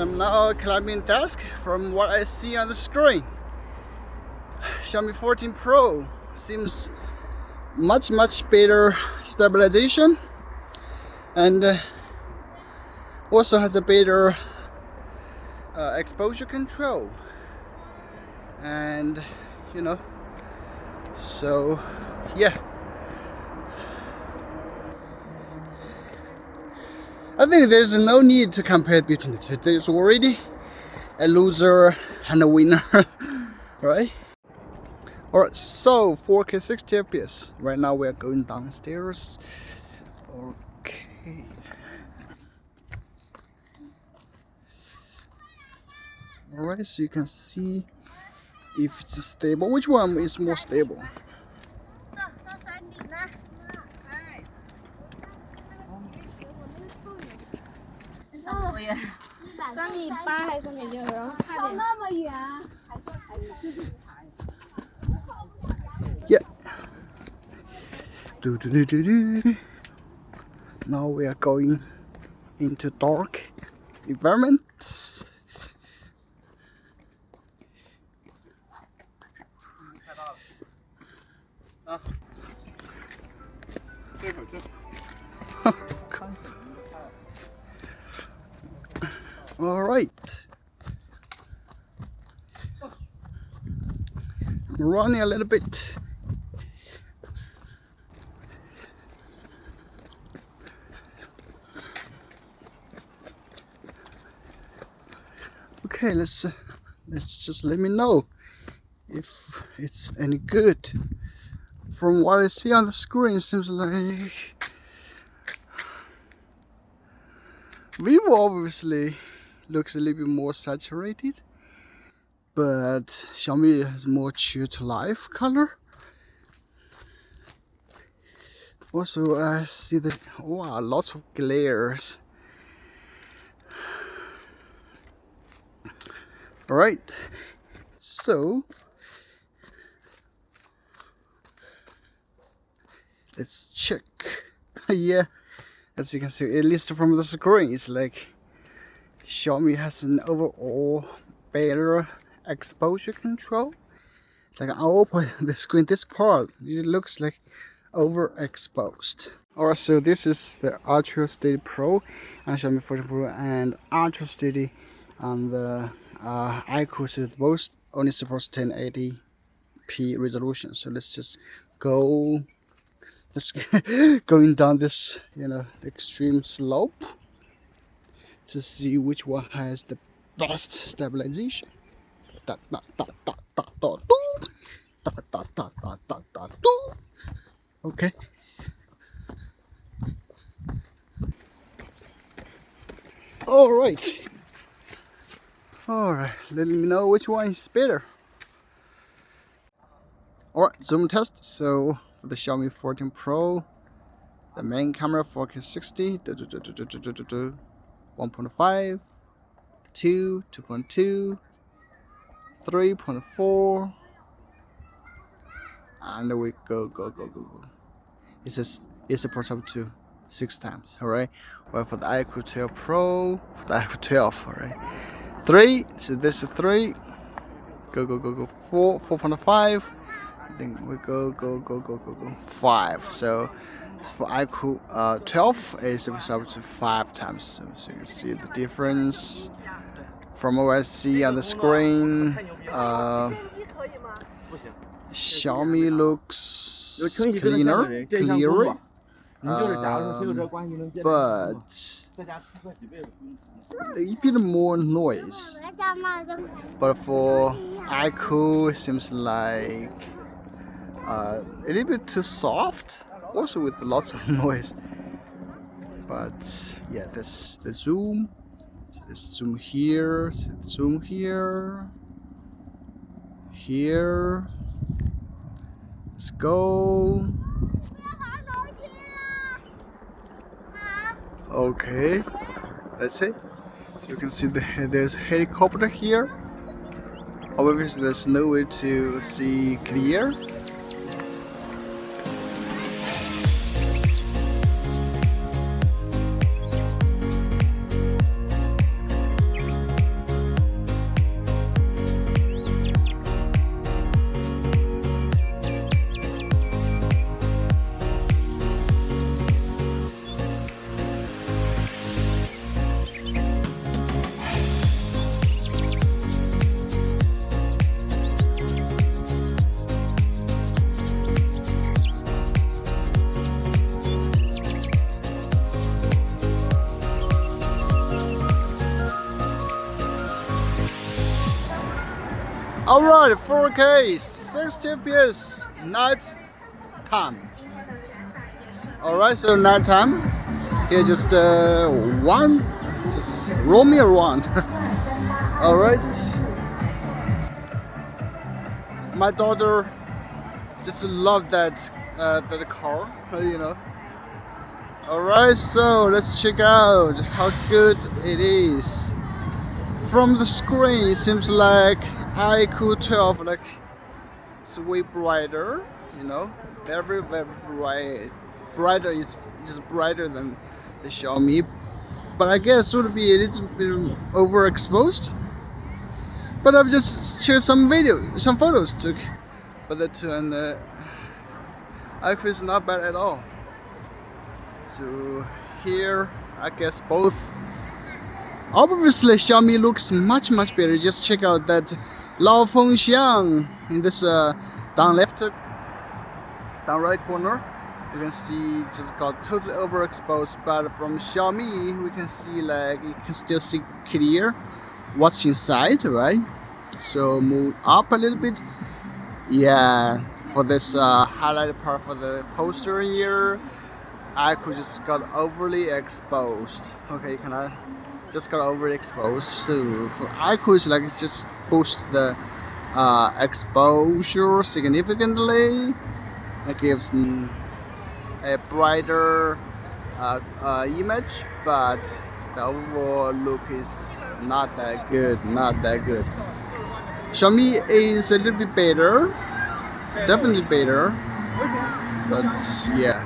I'm now climbing desk from what I see on the screen. Xiaomi 14 Pro seems much better stabilization and also has a better exposure control, and so yeah, I think there's no need to compare between the two. There's already a loser and a winner, right? Alright, so 4K 60 FPS. Right now we are going downstairs. Okay. Alright, so you can see if it's stable. Which one is more stable? Yeah. Now we are going into dark environments. All right. I'm running a little bit. Okay, let's just let me know if it's any good. From what I see on the screen, it seems like Vivo obviously looks a little bit more saturated, but Xiaomi has more true to life color. Also, I see that wow, lots of glares. All right, so let's check. Yeah, as you can see, at least from the screen, it's like Xiaomi has an overall better exposure control. It's like I'll open the screen, this part, it looks like overexposed. Alright, so this is the Ultra Steady Pro and Xiaomi 14 Pro and Ultra Steady, and the iQOO is both only supports 1080p resolution. So let's just go. Just going down this, the extreme slope to see which one has the best stabilization. Okay. All right. Let me know which one is better. All right, zoom test. So for the Xiaomi 14 Pro, the main camera 4K 60, 1.5, 2, 2.2, 3.4, and we go. It supports up to 6 times. All right. Well, for the iQOO 12 Pro, for the iQOO 12, all right, 3. So this is 3. Go 4, 4.5. I think we go 5. So for iQOO 12 is up to 5 times. So you can see the difference from what I see on the screen. Xiaomi looks clearer, but a bit more noise. But for iQOO, it seems like a little bit too soft, also with lots of noise. But yeah, that's the zoom. So let's zoom here, zoom here. Let's go. Okay, that's it. So you can see there's a helicopter here. Obviously, there's no way to see clear. Alright, 4K, 60 FPS, night time. Alright, so night time. Here just just roll me around. Alright. My daughter just loved that car, you know. Alright, so let's check out how good it is. From the screen, it seems like iQOO 12 like it's way brighter, you know, very bright. Brighter is just brighter than the Xiaomi, but I guess it would be a little bit overexposed. But I've just shared some photos took, but the two and iQOO is not bad at all. So here, I guess both. Obviously, Xiaomi looks much better. Just check out that Lao Fengxiang in this down right corner. You can see just got totally overexposed, but from Xiaomi we can see like you can still see clear what's inside, right? So move up a little bit. Yeah, for this highlighted part for the poster here, iQOO just got overly exposed. Okay, can I? Just got overexposed. So for iQOO, it's like it's just boost the exposure significantly. It gives a brighter image, but the overall look is not that good. Not that good. Xiaomi is a little bit better, definitely better, but yeah.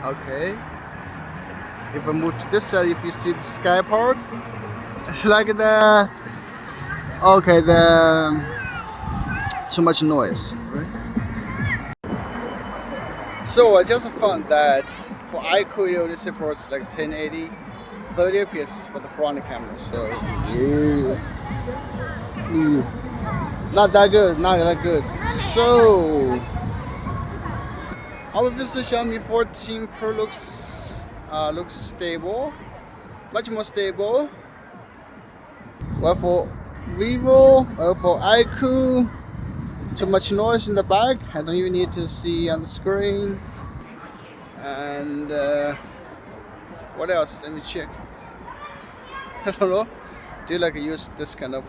Okay. If I move to this side, if you see the sky part, it's like the too much noise, right? So I just found that for iQOO it only supports like 1080, 30 fps for the front camera. So not that good, not that good. So obviously Xiaomi 14 Pro looks stable, much more stable. Well, for Vivo, well, for iQOO, too much noise in the back. I don't even need to see on the screen. And what else? Let me check. I don't know. Do you like use this kind of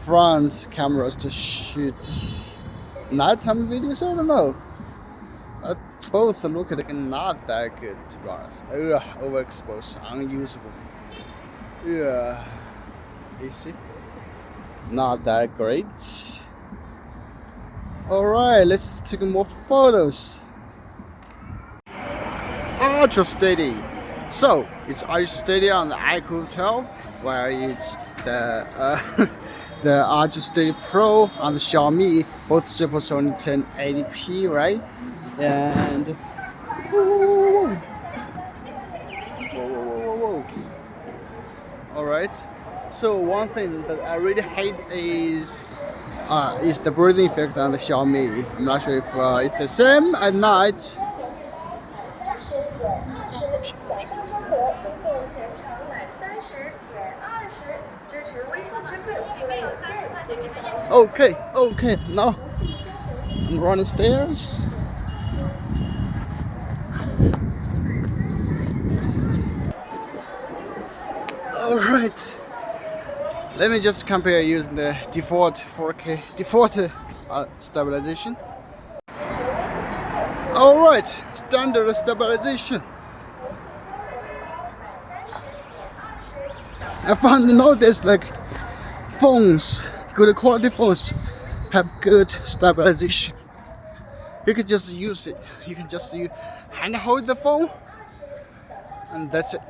front cameras to shoot nighttime videos? I don't know. Both look like not that good, to be honest. Overexposed, unusable. Yeah, you see, not that great. All right, let's take more photos. Ultra steady. So it's ultra steady on the iQOO 12, while it's the the ultra steady Pro on the Xiaomi. Both support only 1080p, right? And whoa. All right. So one thing that I really hate is the breathing effect on the Xiaomi. I'm not sure if it's the same at night. Okay. Now I'm running stairs. Alright, let me just compare using the default 4K default stabilization. Alright, standard stabilization. I found notice like phones, good quality phones have good stabilization. You can just use it. You can just hand hold the phone, and that's it.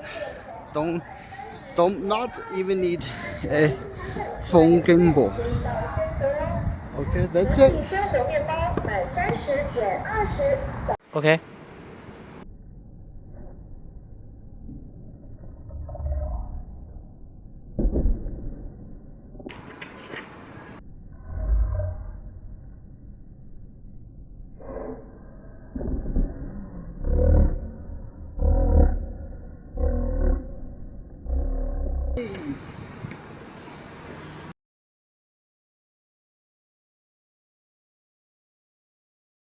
Don't not even need a phone gimbal. Okay, that's it. OK。